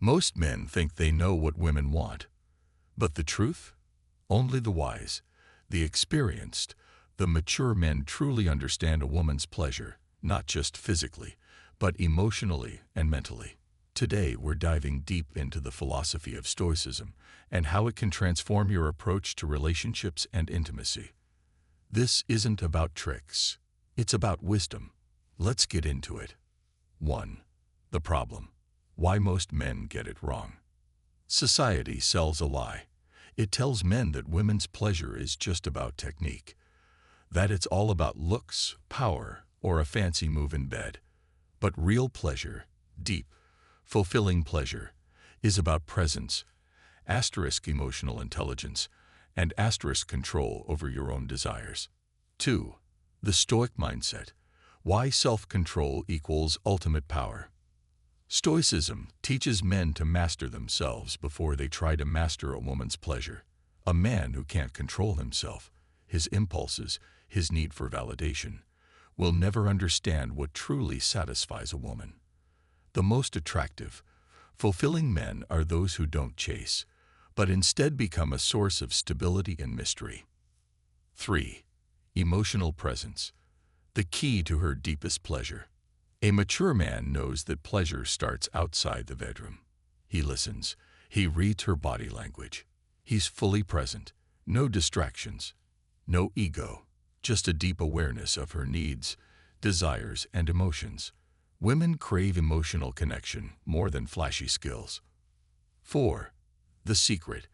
Most men think they know what women want. But the truth? Only the wise, the experienced, the mature men truly understand a woman's pleasure, not just physically, but emotionally and mentally. Today, we're diving deep into the philosophy of Stoicism and how it can transform your approach to relationships and intimacy. This isn't about tricks. It's about wisdom. Let's get into it. 1. The problem. Why most men get it wrong. Society sells a lie. It tells men that women's pleasure is just about technique, that it's all about looks, power, or a fancy move in bed. But real pleasure, deep, fulfilling pleasure, is about presence, emotional intelligence, and control over your own desires. 2. The Stoic mindset. Why self-control equals ultimate power. Stoicism teaches men to master themselves before they try to master a woman's pleasure. A man who can't control himself, his impulses, his need for validation, will never understand what truly satisfies a woman. The most attractive, fulfilling men are those who don't chase, but instead become a source of stability and mystery. 3. Emotional presence. The key to her deepest pleasure. A mature man knows that pleasure starts outside the bedroom. He listens. He reads her body language. He's fully present. No distractions. No ego. Just a deep awareness of her needs, desires, and emotions. Women crave emotional connection more than flashy skills. 4. The secret.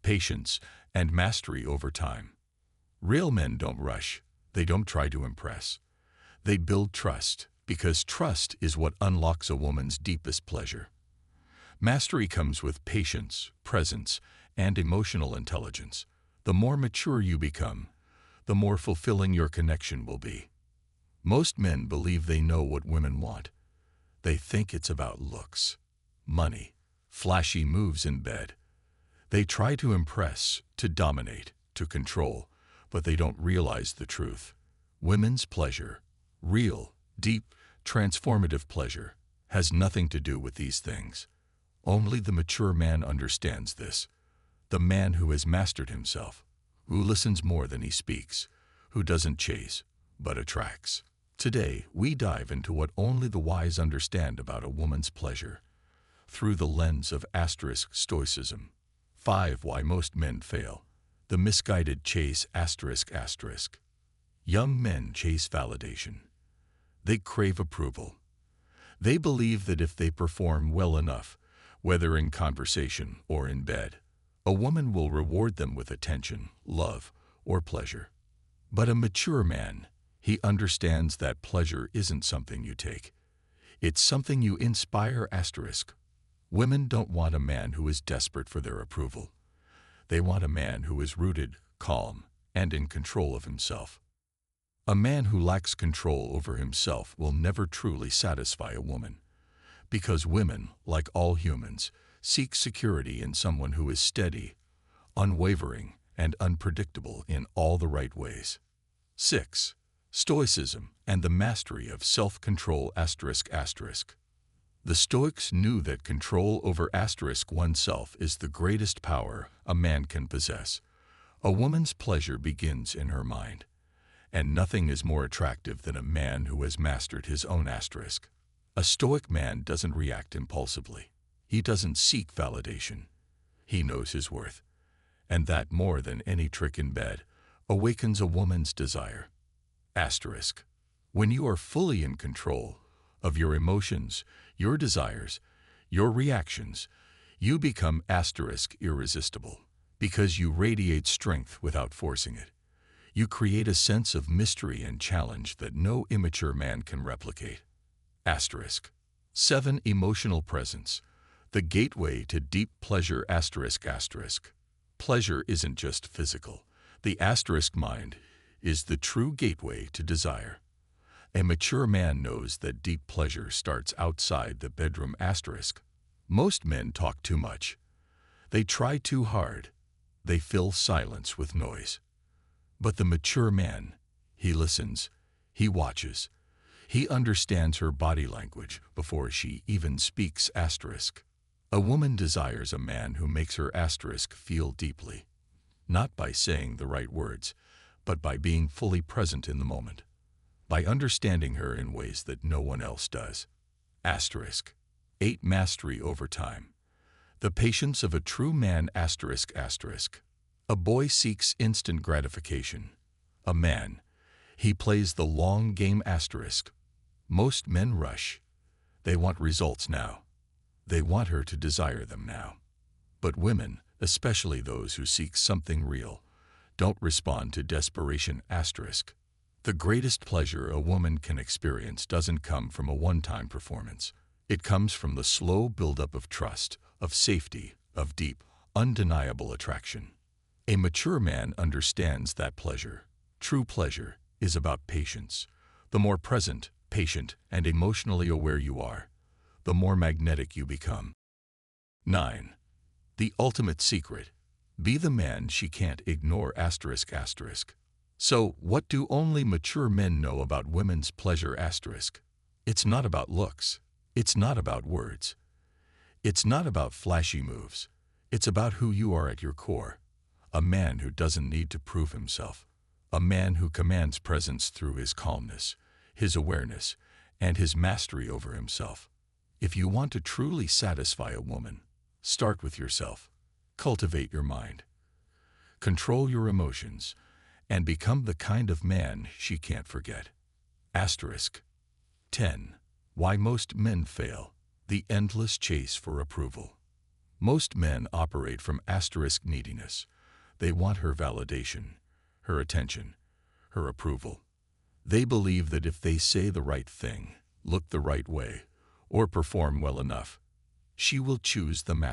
Patience and mastery over time. Real men don't rush. They don't try to impress. They build trust, because trust is what unlocks a woman's deepest pleasure. Mastery comes with patience, presence, and emotional intelligence. The more mature you become, the more fulfilling your connection will be. Most men believe they know what women want. They think it's about looks, money, flashy moves in bed. They try to impress, to dominate, to control, but they don't realize the truth. Women's pleasure, real, deep, transformative pleasure, has nothing to do with these things. Only the mature man understands this. The man who has mastered himself, who listens more than he speaks, who doesn't chase, but attracts. Today, we dive into what only the wise understand about a woman's pleasure, through the lens of Stoicism. 5. Why most men fail. The misguided chase ***. Young men chase validation. They crave approval. They believe that if they perform well enough, whether in conversation or in bed, a woman will reward them with attention, love, or pleasure. But a mature man, he understands that pleasure isn't something you take. It's something you inspire **. Women don't want a man who is desperate for their approval. They want a man who is rooted, calm, and in control of himself. A man who lacks control over himself will never truly satisfy a woman, because women, like all humans, seek security in someone who is steady, unwavering, and unpredictable in all the right ways. 6. Stoicism and the mastery of self-control ***. The Stoics knew that control over oneself is the greatest power a man can possess. A woman's pleasure begins in her mind. And nothing is more attractive than a man who has mastered his own ***. A Stoic man doesn't react impulsively. He doesn't seek validation. He knows his worth. And that, more than any trick in bed, awakens a woman's desire. When you are fully in control of your emotions, your desires, your reactions, you become irresistible, because you radiate strength without forcing it. You create a sense of mystery and challenge that no immature man can replicate. 7. Emotional presence. The gateway to deep pleasure ***. Pleasure isn't just physical. The mind is the true gateway to desire. A mature man knows that deep pleasure starts outside the bedroom ***. Most men talk too much. They try too hard. They fill silence with noise. But the mature man, he listens, he watches, he understands her body language before she even speaks ***. A woman desires a man who makes her feel deeply, not by saying the right words, but by being fully present in the moment, by understanding her in ways that no one else does. 8. Mastery over time. The patience of a true man. A boy seeks instant gratification. A man, he plays the long game. Most men rush. They want results now. They want her to desire them now. But women, especially those who seek something real, don't respond to desperation. The greatest pleasure a woman can experience doesn't come from a one-time performance. It comes from the slow buildup of trust, of safety, of deep, undeniable attraction. A mature man understands that pleasure. True pleasure is about patience. The more present, patient, and emotionally aware you are, the more magnetic you become. 9. The ultimate secret. Be the man she can't ignore. So, what do only mature men know about women's pleasure? It's not about looks. It's not about words. It's not about flashy moves. It's about who you are at your core. A man who doesn't need to prove himself. A man who commands presence through his calmness, his awareness, and his mastery over himself. If you want to truly satisfy a woman, start with yourself. Cultivate your mind. Control your emotions, and become the kind of man she can't forget. 10. Why most men fail. The endless chase for approval. Most men operate from neediness. They want her validation, her attention, her approval. They believe that if they say the right thing, look the right way, or perform well enough, she will choose them.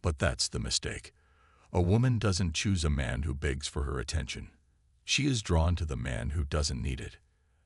But that's the mistake. A woman doesn't choose a man who begs for her attention. She is drawn to the man who doesn't need it.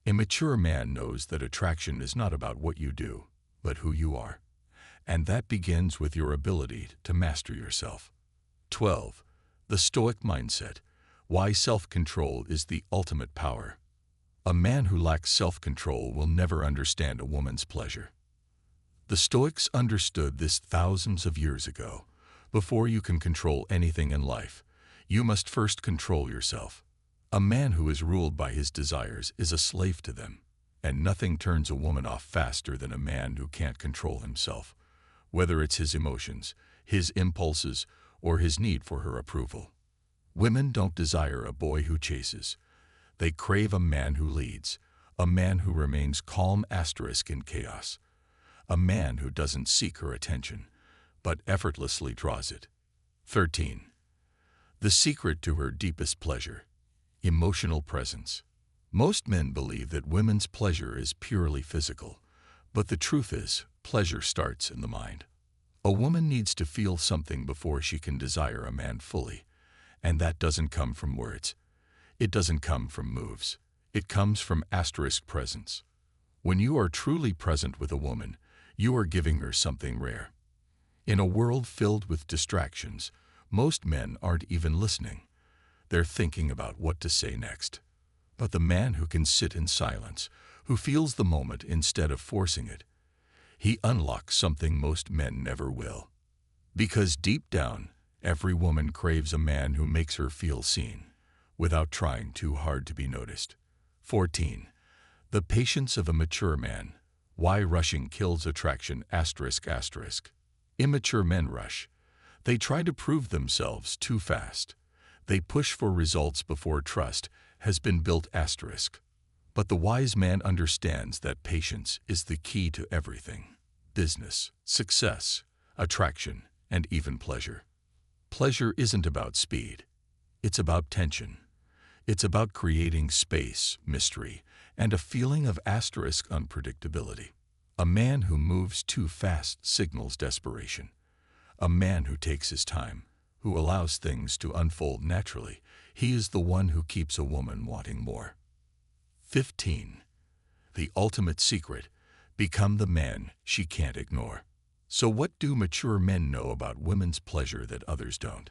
A mature man knows that attraction is not about what you do, but who you are. And that begins with your ability to master yourself. 12. The Stoic mindset. Why self-control is the ultimate power. A man who lacks self-control will never understand a woman's pleasure. The Stoics understood this thousands of years ago. Before you can control anything in life, you must first control yourself. A man who is ruled by his desires is a slave to them, and nothing turns a woman off faster than a man who can't control himself, whether it's his emotions, his impulses, or his need for her approval. Women don't desire a boy who chases. They crave a man who leads, a man who remains calm in chaos, a man who doesn't seek her attention, but effortlessly draws it. 13. The secret to her deepest pleasure. Emotional presence. Most men believe that women's pleasure is purely physical, but the truth is, pleasure starts in the mind. A woman needs to feel something before she can desire a man fully, and that doesn't come from words. It doesn't come from moves. It comes from presence. When you are truly present with a woman, you are giving her something rare. In a world filled with distractions, most men aren't even listening. They're thinking about what to say next. But the man who can sit in silence, who feels the moment instead of forcing it, he unlocks something most men never will. Because deep down, every woman craves a man who makes her feel seen, without trying too hard to be noticed. 14. The patience of a mature man. Why rushing kills attraction. Immature men rush. They try to prove themselves too fast. They push for results before trust has been built. But the wise man understands that patience is the key to everything. Business, success, attraction, and even pleasure. Pleasure isn't about speed. It's about tension. It's about creating space, mystery, and a feeling of unpredictability. A man who moves too fast signals desperation. A man who takes his time, who allows things to unfold naturally, he is the one who keeps a woman wanting more. 15. The ultimate secret. Become the man she can't ignore. So what do mature men know about women's pleasure that others don't?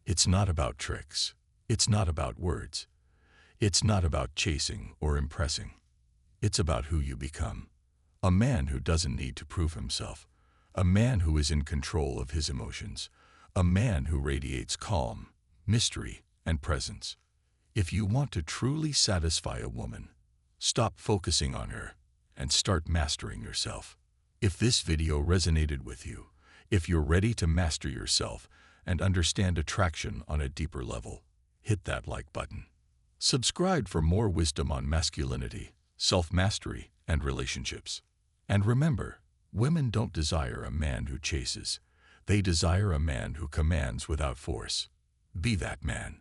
It's not about tricks. It's not about words. It's not about chasing or impressing. It's about who you become. A man who doesn't need to prove himself. A man who is in control of his emotions. A man who radiates calm, mystery, and presence. If you want to truly satisfy a woman, stop focusing on her and start mastering yourself. If this video resonated with you, if you're ready to master yourself and understand attraction on a deeper level, hit that like button. Subscribe for more wisdom on masculinity, self-mastery, and relationships. And remember, women don't desire a man who chases. They desire a man who commands without force. Be that man.